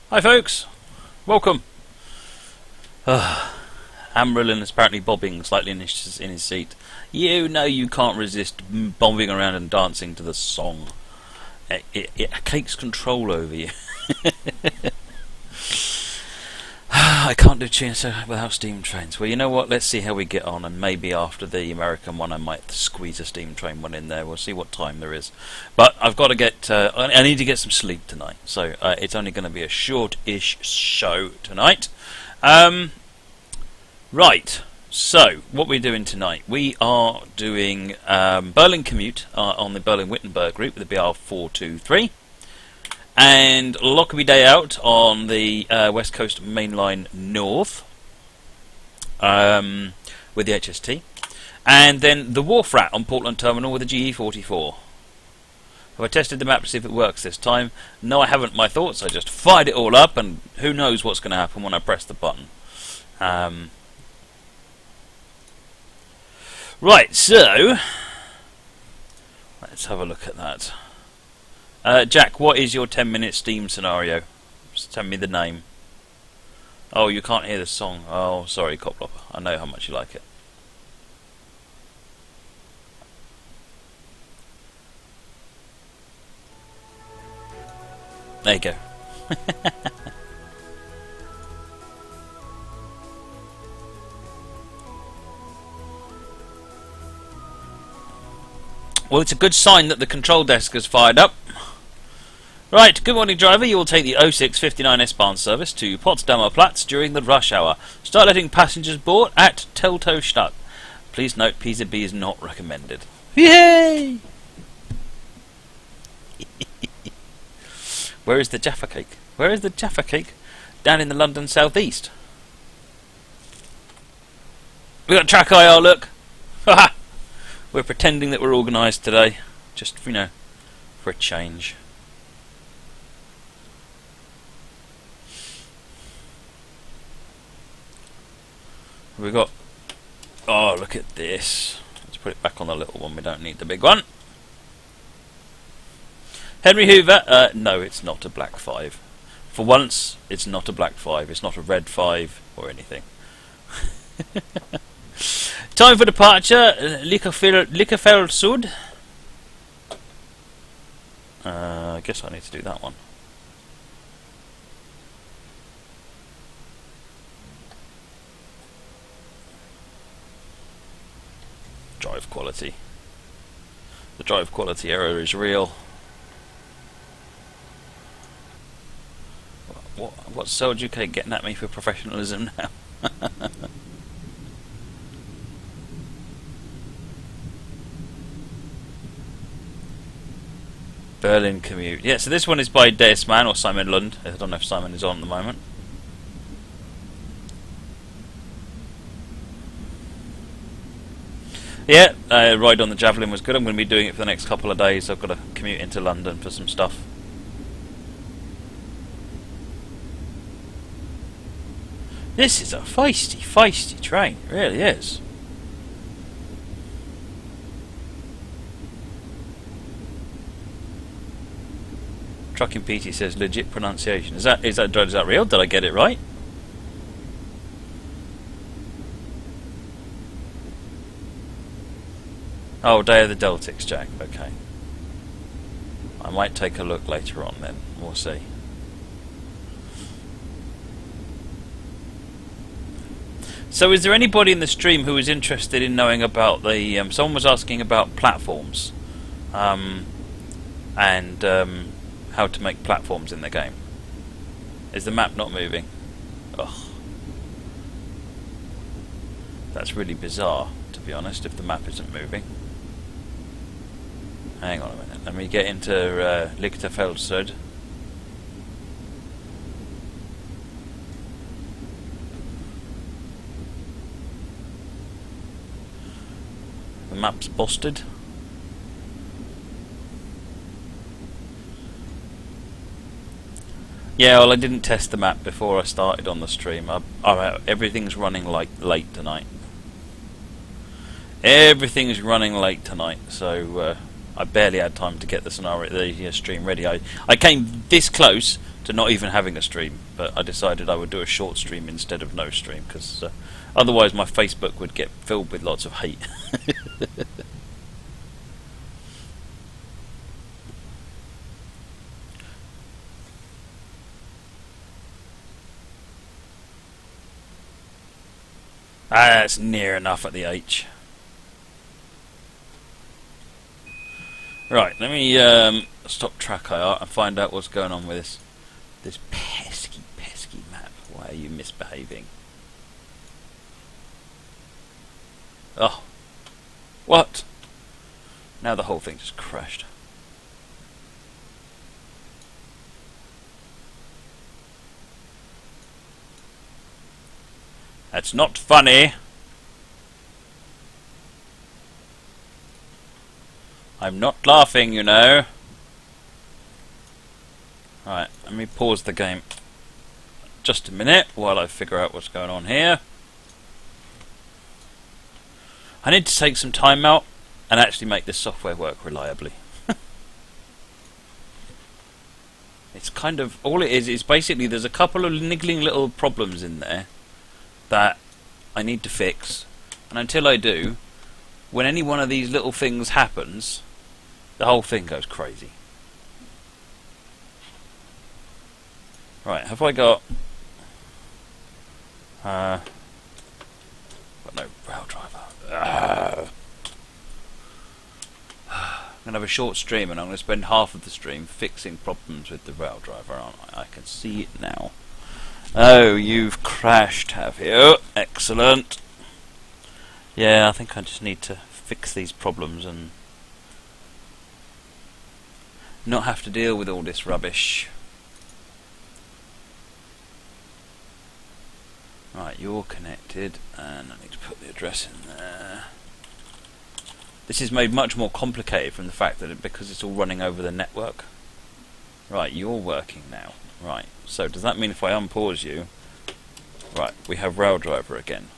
Hi folks, welcome. Amberlin is apparently bobbing slightly in his seat. You know you can't resist bobbing around and dancing to the song. It takes control over you. I can't do tunes without steam trains. Well, you know what? Let's see how we get on, and maybe after the American one I might squeeze a steam train one in there. We'll see what time there is. But I've got to get... I need to get some sleep tonight, so it's only going to be a short-ish show tonight. Right, so what we're doing tonight. We are doing Berlin commute on the Berlin-Wittenberg route with the BR423. And Lockerbie Day Out on the West Coast Main Line North with the HST, and then the Wharf Rat on Portland Terminal with the GE44. Have I tested the map to see if it works this time? No, I haven't. My thoughts. I just fired it all up, and who knows what's going to happen when I press the button. Right, so let's have a look at that. Jack, what is your 10-minute Steam scenario? Just tell me the name. Oh, you can't hear the song. Oh, sorry, Coplopper. I know how much you like it. There you go. Well, it's a good sign that the control desk has fired up. Right, good morning driver, you will take the 0659 S-Bahn service to Potsdamer Platz during the rush hour. Start letting passengers board at Teltow-Stadt. Please note PZB is not recommended. Yay! Where is the Jaffa cake? Where is the Jaffa cake? Down in the London southeast. We got track IR, look! Haha! We're pretending that we're organised today. Just, you know, for a change. We got... Oh, look at this. Let's put it back on the little one. We don't need the big one. Henry Hoover. No, it's not a black 5. For once, it's not a black 5. It's not a red 5 or anything. Time for departure. Lichterfeld Sud. I guess I need to do that one. Drive quality. The drive quality error is real. What's Solid UK getting at me for professionalism now? Berlin commute. Yeah, so this one is by Deisman or Simon Lund. I don't know if Simon is on at the moment. Yeah, ride on the Javelin was good. I'm going to be doing it for the next couple of days. I've got to commute into London for some stuff. This is a feisty train. It really is. Trucking PT says legit pronunciation. Is that real? Did I get it right? Oh, Day of the Deltics, Jack. Okay. I might take a look later on then. We'll see. So is there anybody in the stream who is interested in knowing about the... someone was asking about platforms. And how to make platforms in the game. Is the map not moving? Ugh. That's really bizarre, to be honest, if the map isn't moving. Hang on a minute. Let me get into Lichterfeld Sud. The map's busted. Yeah, well, I didn't test the map before I started on the stream. Everything's running late tonight. Everything's running late tonight, so I barely had time to get the scenario, the stream ready. I came this close to not even having a stream, but I decided I would do a short stream instead of no stream, because otherwise my Facebook would get filled with lots of hate. That's near enough at the H. Right, let me stop track IR and find out what's going on with this pesky map. Why are you misbehaving? Oh, what? Now the whole thing just crashed. That's not funny. I'm not laughing, you know. Right, let me pause the game just a minute while I figure out what's going on here. I need to take some time out and actually make this software work reliably. It's kind of, all it is basically there's a couple of niggling little problems in there that I need to fix, and until I do, when any one of these little things happens, the whole thing goes crazy. Right, have I got no rail driver? I'm going to have a short stream, and I'm going to spend half of the stream fixing problems with the rail driver, aren't I? I can see it now. Oh, you've crashed, have you? Excellent. Yeah, I think I just need to fix these problems and not have to deal with all this rubbish. Right, you're connected, and I need to put the address in there. This is made much more complicated from the fact that because it's all running over the network. Right, you're working now. Right, so does that mean if I unpause you... Right, we have rail driver again.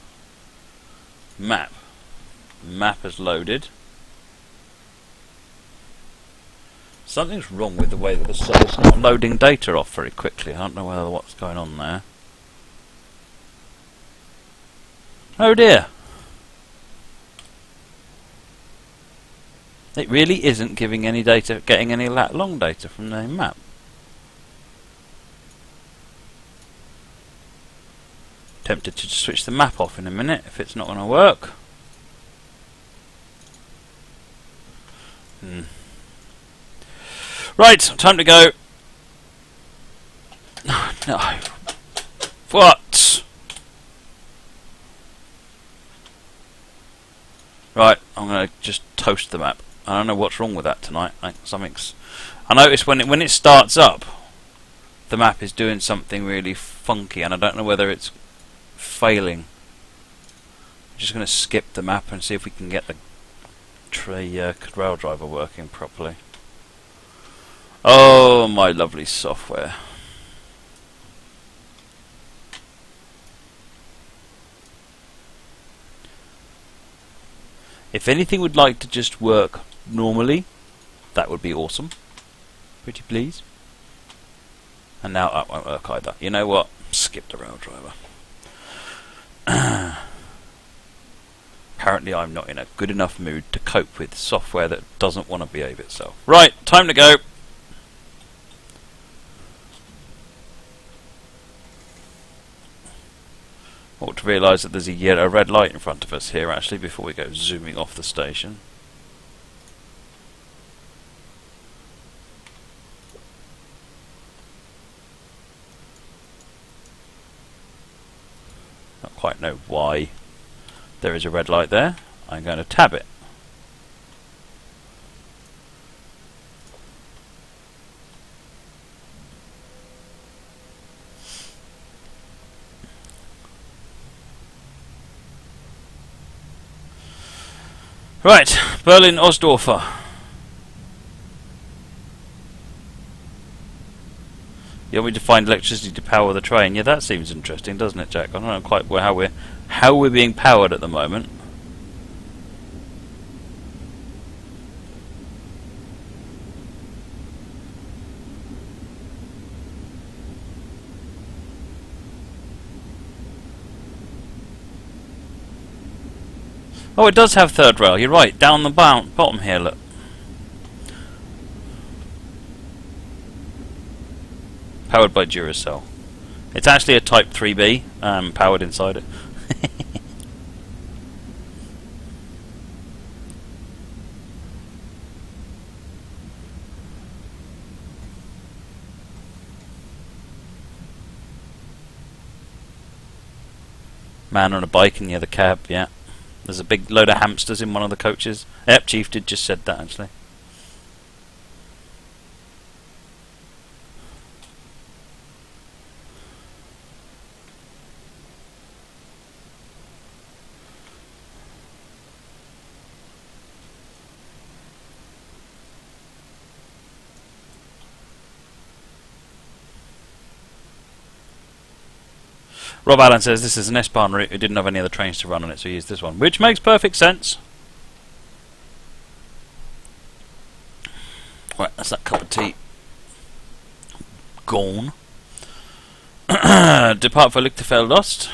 Map. Map has loaded. Something's wrong with the way that the site's not loading data off very quickly. I don't know what's going on there. Oh dear. It really isn't giving any data, getting any lat long data from the map. Tempted to switch the map off in a minute if it's not going to work. Right, time to go. No. What? Right, I'm going to just toast the map. I don't know what's wrong with that tonight. I notice when it starts up, the map is doing something really funky, and I don't know whether it's failing. I'm just going to skip the map and see if we can get the rail driver working properly. Oh, my lovely software. If anything would like to just work normally, that would be awesome. Pretty please. And now that won't work either. You know what? Skip the rail driver. Apparently I'm not in a good enough mood to cope with software that doesn't want to behave itself. Right, time to go. Ought to realise that there's a red light in front of us here actually before we go zooming off the station. Not quite know why there is a red light there. I'm going to tab it. Right, Berlin Osdorfer. You want me to find electricity to power the train? Yeah, that seems interesting, doesn't it, Jack? I don't know quite how we're being powered at the moment. Oh, it does have third rail. You're right. Down the bottom here, look. Powered by Duracell. It's actually a Type 3B, powered inside it. Man on a bike in the other cab, yeah. There's a big load of hamsters in one of the coaches. Yep, Chief did just said that, actually. Rob Allen says this is an S-Bahn route. It didn't have any other trains to run on it, so he used this one, which makes perfect sense. Right, that's that cup of tea gone. Depart for Lichterfeld Ost.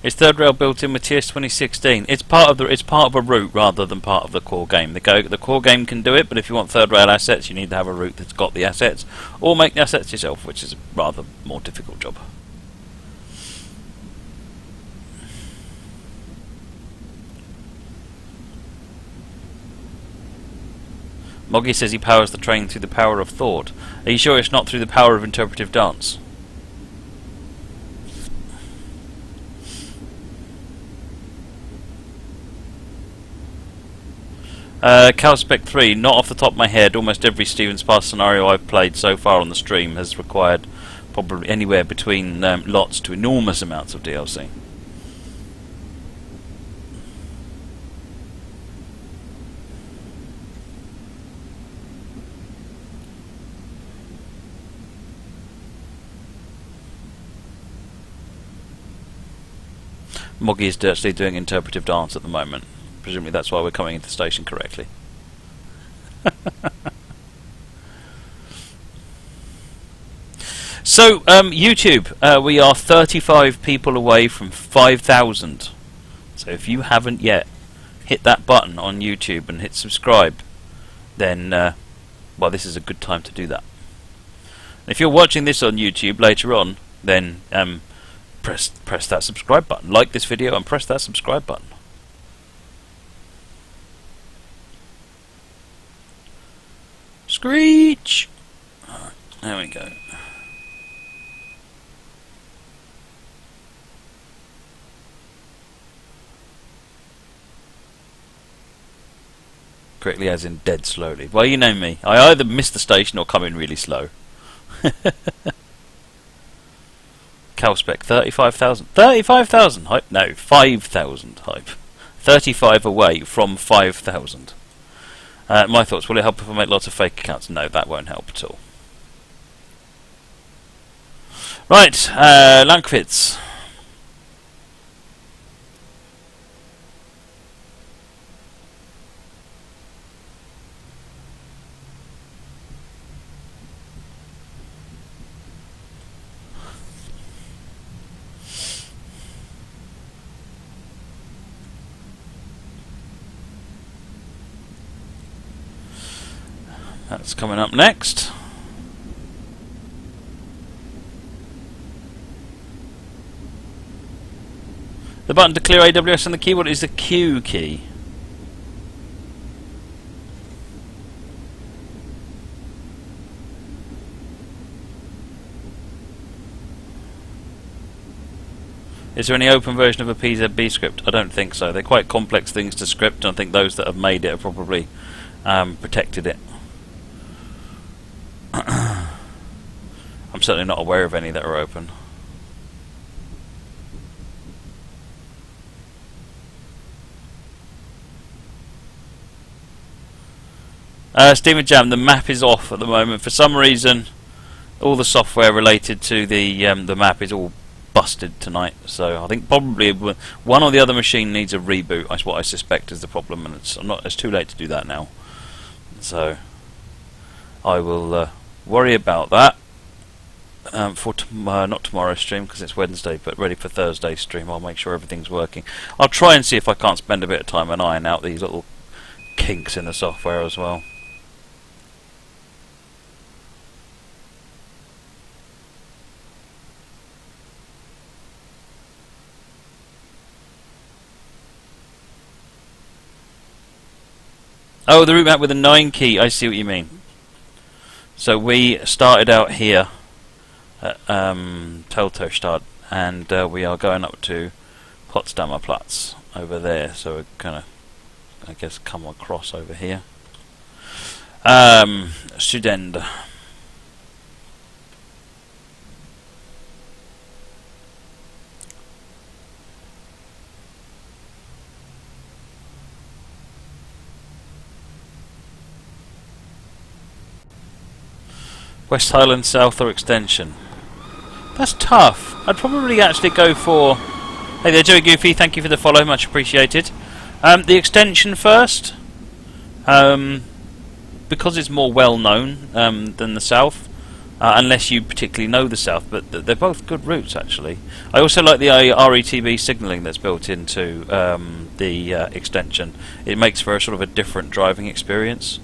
Is third rail built in with TS 2016? It's part of a route rather than part of the core game. The core game can do it, but if you want third rail assets, you need to have a route that's got the assets, or make the assets yourself, which is a rather more difficult job. Moggy says he powers the train through the power of thought. Are you sure it's not through the power of interpretive dance? Calspec 3, not off the top of my head, almost every Stevens Pass scenario I've played so far on the stream has required probably anywhere between lots to enormous amounts of DLC. Moggy is actually doing interpretive dance at the moment. Presumably that's why we're coming into the station correctly. So, YouTube, we are 35 people away from 5,000. So if you haven't yet hit that button on YouTube and hit subscribe, then, well, this is a good time to do that. If you're watching this on YouTube later on, then press that subscribe button. Like this video and press that subscribe button. Screech! Right, there we go. Quickly as in dead slowly. Well, you know me. I either miss the station or come in really slow. Calspec, 35,000. 35,000 hype? No, 5,000 hype. 35 away from 5,000. My thoughts, will it help if I make lots of fake accounts? No, that won't help at all. Right, Lankvitz. That's coming up next. The button to clear AWS on the keyboard is the Q key. Is there any open version of a PZB script? I don't think so. They're quite complex things to script, and I think those that have made it have probably protected it. I'm certainly not aware of any that are open. Steamer Jam, the map is off at the moment. For some reason, all the software related to the map is all busted tonight. So I think probably one or the other machine needs a reboot. That's what I suspect is the problem, and it's too late to do that now. So I will worry about that for not tomorrow's stream because it's Wednesday, but ready for Thursday's stream. I'll make sure everything's working. I'll try and see if I can't spend a bit of time and iron out these little kinks in the software as well. Oh, the route map with a 9 key. I see what you mean. So we started out here at Teltow and we are going up to Potsdamer Platz over there. So we're gonna, I guess, come across over here. Südende. West Highland South or extension? That's tough. I'd probably actually go for... Hey there, Joey Goofy, thank you for the follow, much appreciated. The extension first, because it's more well known than the South, unless you particularly know the South, but they're both good routes actually. I also like the RETB signalling that's built into the extension. It makes for a sort of a different driving experience.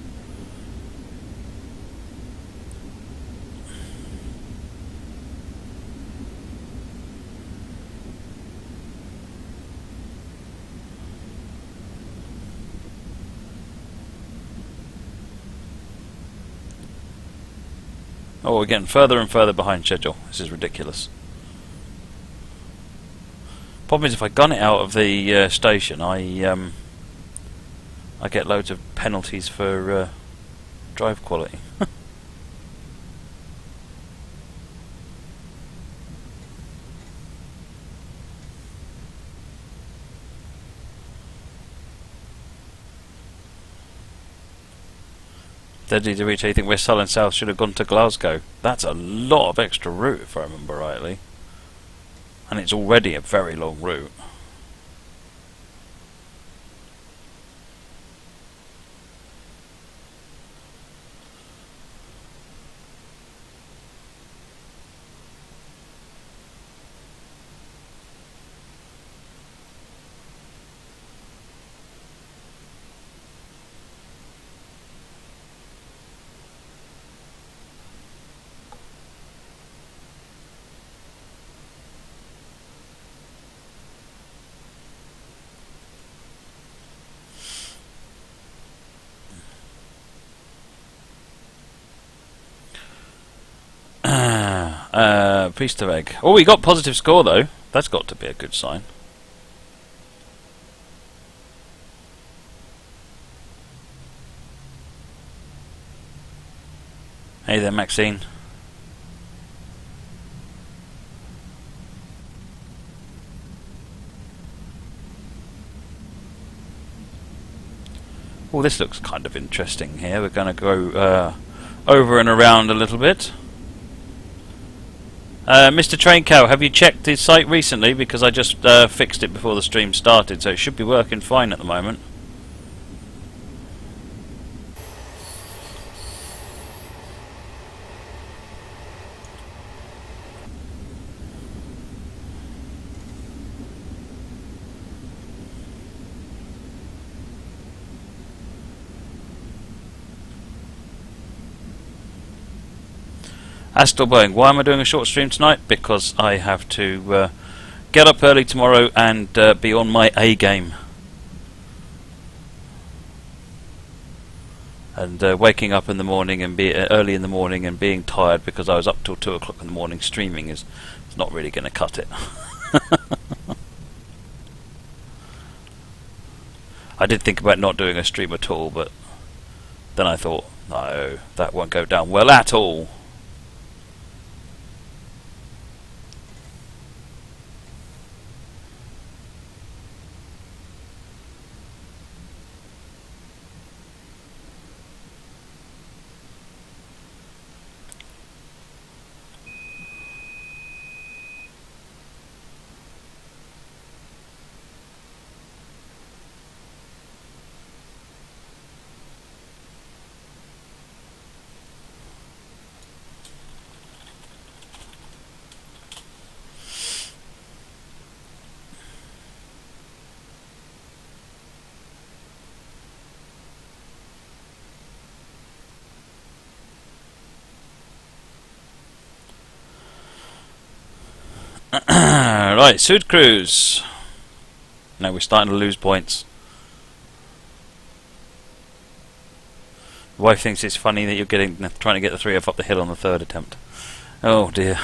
Oh, we're getting further and further behind schedule. This is ridiculous. Problem is, if I gun it out of the station, I get loads of penalties for drive quality. Deadly Dorito, you think West Highland South should have gone to Glasgow? That's a lot of extra route, if I remember rightly. And it's already a very long route. Priest of Egg. Oh, we got positive score though. That's got to be a good sign. Hey there, Maxine. Oh, this looks kind of interesting here. We're going to go over and around a little bit. Mr. Train Cow, have you checked the site recently? Because I just fixed it before the stream started, so it should be working fine at the moment. Astor Boeing, why am I doing a short stream tonight? Because I have to get up early tomorrow and be on my A game. And waking up in the morning and be early in the morning and being tired because I was up till 2 o'clock in the morning streaming is not really going to cut it. I did think about not doing a stream at all, but then I thought, no, that won't go down well at all. Right, Sud Cruise. No, we're starting to lose points. Wife thinks it's funny that you're trying to get the 3F up the hill on the 3rd attempt. Oh dear.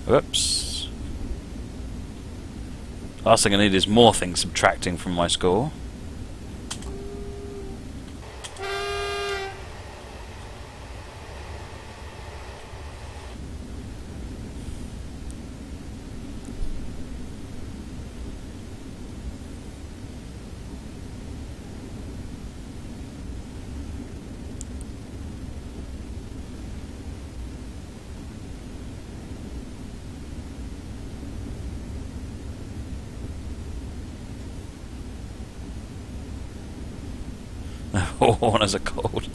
Whoops. Last thing I need is more things subtracting from my score. Oh, one has a cold.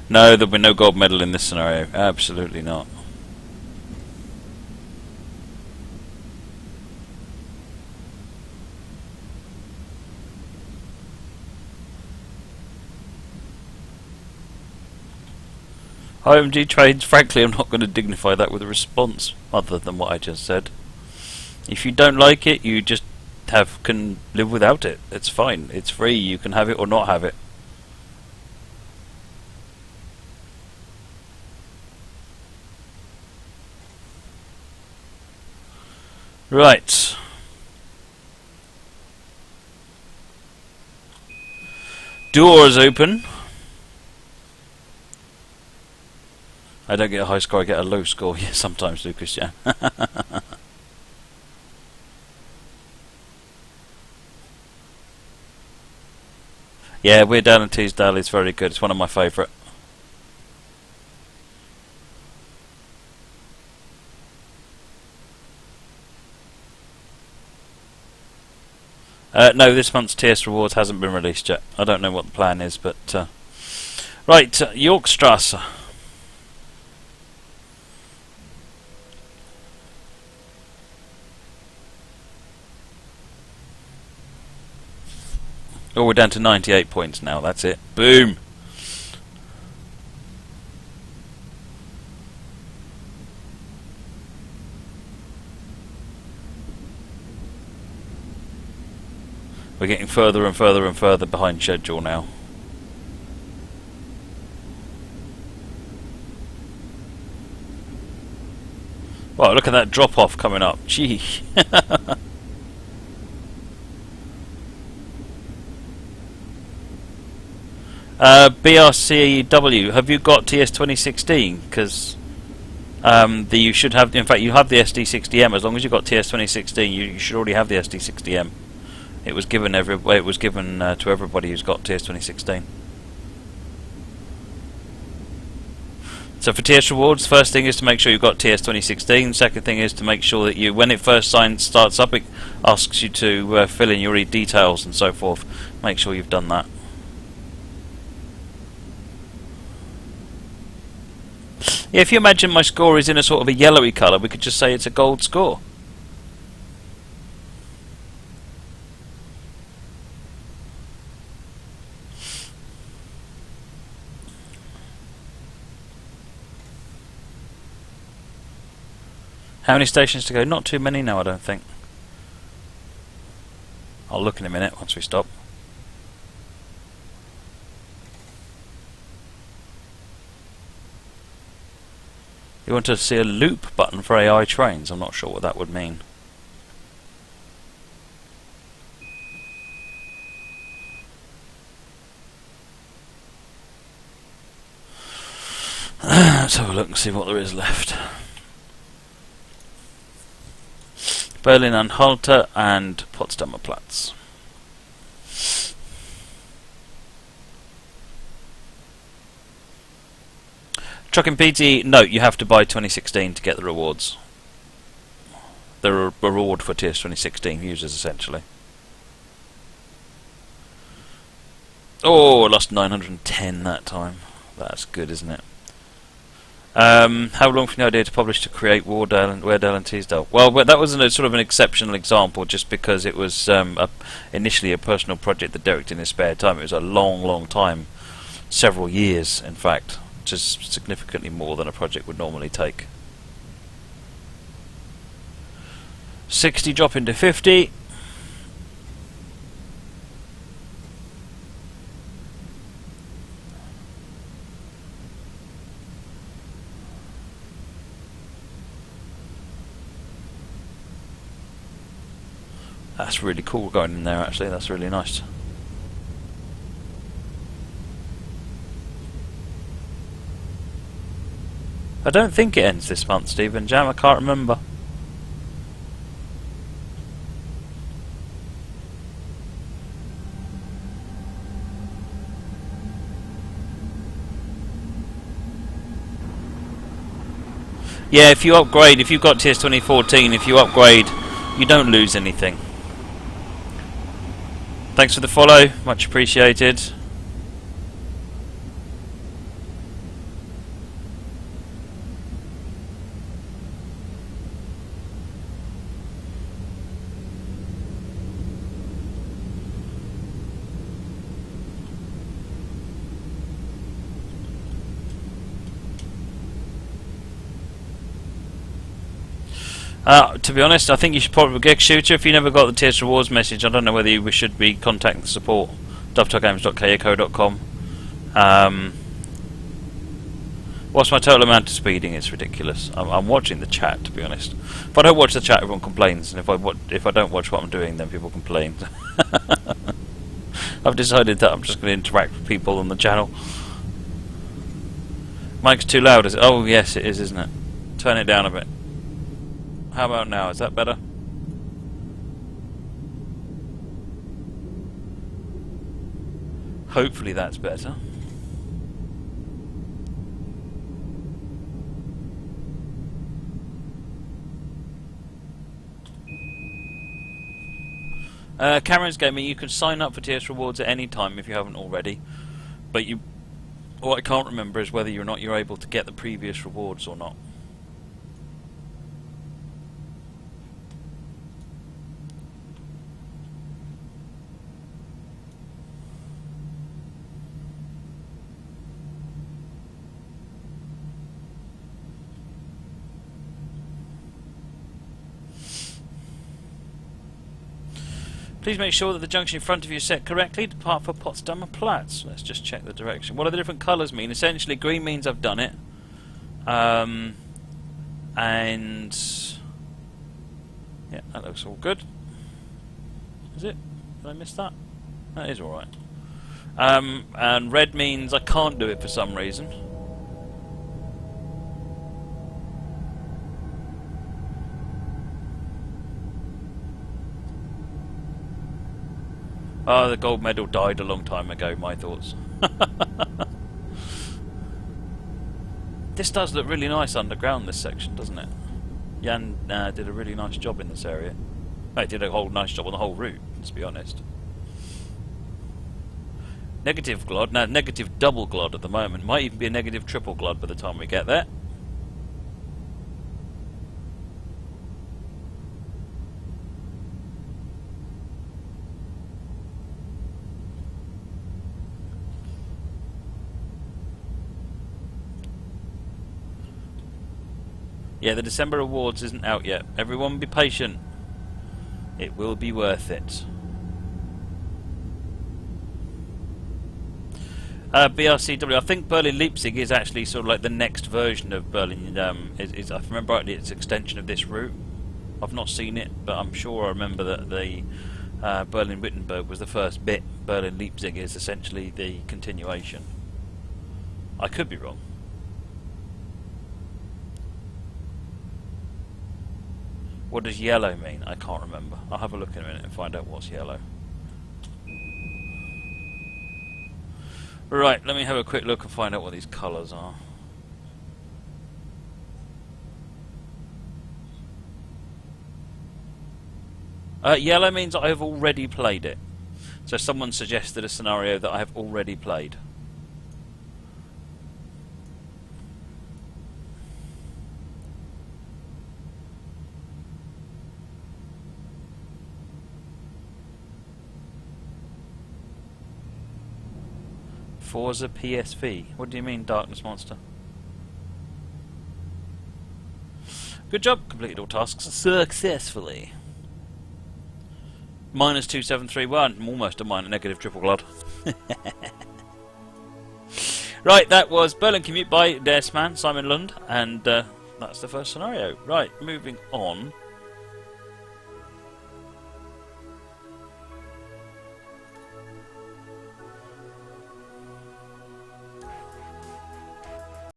No, there'll be no gold medal in this scenario. Absolutely not. OMG trades, frankly, I'm not going to dignify that with a response other than what I just said. If you don't like it, you just can live without it. It's fine. It's free. You can have it or not have it. Right. Doors open. I don't get a high score, I get a low score. Yeah, sometimes, Lucas, yeah. Yeah, We're Down in Teesdale is very good. It's one of my favourite. No, this month's TS Rewards hasn't been released yet. I don't know what the plan is, but... Right, Yorkstrasse. Oh, we're down to 98 points now, that's it. Boom! We're getting further and further and further behind schedule now. Wow, look at that drop off coming up. Gee. BRCW, have you got TS 2016? Because you should have. In fact, you have the SD60M. As long as you've got TS 2016, you should already have the SD60M. It was given to everybody who's got TS 2016. So for TS rewards, first thing is to make sure you've got TS 2016. Second thing is to make sure that you, when it first starts up, it asks you to fill in your details and so forth. Make sure you've done that. Yeah, if you imagine my score is in a sort of a yellowy colour, we could just say it's a gold score. How many stations to go? Not too many now, I don't think. I'll look in a minute once we stop. You want to see a loop button for AI trains? I'm not sure what that would mean. Let's have a look and see what there is left. Berlin-Anhalter and Potsdamer Platz. Trucking PT, no, you have to buy 2016 to get the rewards. The reward for Tiers 2016 users, essentially. Oh, I lost 910 that time. That's good, isn't it? How long from the idea to publish to create Weardale and Teasdale? Well, that was sort of an exceptional example, just because it was initially a personal project that Derek did in his spare time. It was a long, long time, several years, in fact, which is significantly more than a project would normally take. 60 drop into 50. That's really cool going in there, actually. That's really nice. I don't think it ends this month, Stephen Jam. I can't remember. Yeah, if you upgrade, if you've got Tiers 2014, if you upgrade, you don't lose anything. Thanks for the follow, much appreciated. To be honest, I think you should probably get Shooter if you never got the Tiers Rewards message. I don't know whether we should be contacting the support. dovetailgames.co.com. What's my total amount of speeding? It's ridiculous. I'm watching the chat, to be honest. If I don't watch the chat, everyone complains, and if I don't watch what I'm doing, then people complain. I've decided that I'm just going to interact with people on the channel. Mic's too loud, is it? Oh yes, it is, isn't it? Turn it down a bit. How about now? Is that better? Hopefully that's better. Cameron's Gaming, you can sign up for TS Rewards at any time if you haven't already, but what I can't remember is whether or not you're able to get the previous rewards or not. Please make sure that the junction in front of you is set correctly. Depart for Potsdamer Platz. Let's just check the direction. What do the different colours mean? Essentially, green means I've done it. And yeah, that looks all good. Is it? Did I miss that? That is alright. And red means I can't do it for some reason. Oh, the gold medal died a long time ago, my thoughts. This does look really nice underground, this section, doesn't it? Jan did a really nice job in this area. He did a whole nice job on the whole route, let's be honest. Negative glod, now negative double glod at the moment. Might even be a negative triple glod by the time we get there. Yeah, the December awards isn't out yet. Everyone be patient. It will be worth it. BRCW. I think Berlin Leipzig is actually sort of like the next version of Berlin. If I remember rightly, it's an extension of this route. I've not seen it, but I'm sure I remember that the Berlin Wittenberg was the first bit. Berlin Leipzig is essentially the continuation. I could be wrong. What does yellow mean? I can't remember. I'll have a look in a minute and find out what's yellow. Right, let me have a quick look and find out what these colours are. Yellow means I have already played it. So someone suggested a scenario that I have already played. Forza PSV. What do you mean, Darkness Monster? Good job, completed all tasks successfully. Minus 2731. I'm almost a negative triple glod. Right, that was Berlin Commute by Desman, Simon Lund, and that's the first scenario. Right, moving on.